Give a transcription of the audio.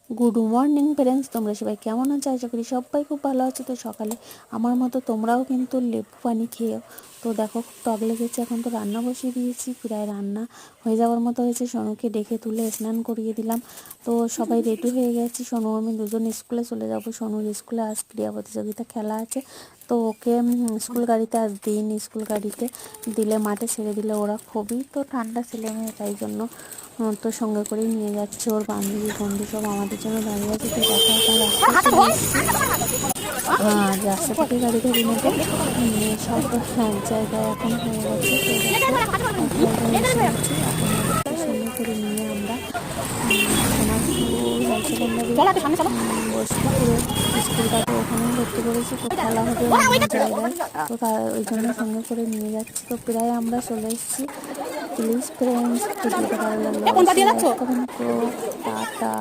Good morning friends, তোমরা সবাই কেমন আছো? আশা করি সবাই খুব ভালো আছো। তো সকালে আমার মতো তোমরাও কিন্তু লেবু পানি খেয়েও। তো দেখো, খুব টক লেগেছে। এখন তো রান্না বসিয়ে দিয়েছি, প্রায় রান্না হয়ে যাওয়ার মতো হয়েছে। সোনুকে ডেকে তুলে স্নান করিয়ে দিলাম। তো সবাই রেডি হয়ে গেছি। সোনু আমি দুজন স্কুলে চলে যাবো। সোনুর স্কুলে আজ ক্রীড়া প্রতিযোগিতা খেলা আছে। তো ওকে স্কুল গাড়িতে আজ দিইনি। স্কুল গাড়িতে দিলে মাঠে ছেড়ে দিলে ওরা খুবই তো ঠান্ডা ছেলে মেয়ে, তাই জন্য তো সঙ্গে করেই নিয়ে যাচ্ছে। ওর বান্ধবী বন্ধু সব আমাদের জন্য দাঁড়িয়ে আছে। তো দেখো, এখন রাস্তায় চলে এসেছি। আর রাস্তা থেকে গাড়ি ধরে নেবো। সব এক জায়গায় এখন হয়ে গেছে। তো দেখো, এক জায়গায় এসে গেছি। আপনাদের সঙ্গে করে নিয়ে আমরা সোনারপুর হাই সেকেন্ডারি বসতিপুরে স্কুলটাকে ওখানেই ভর্তি করেছি। তো খেলা হবে অন্য জায়গায়। তো ওই জন্য সঙ্গে করে নিয়ে যাচ্ছি। তো প্রায় আমরা চলে এসেছি। প্লিজ ফ্রেন্ডস, ভিডিওটা ভালো লাগলে অবশ্যই লাইক করুন। তো টাটা।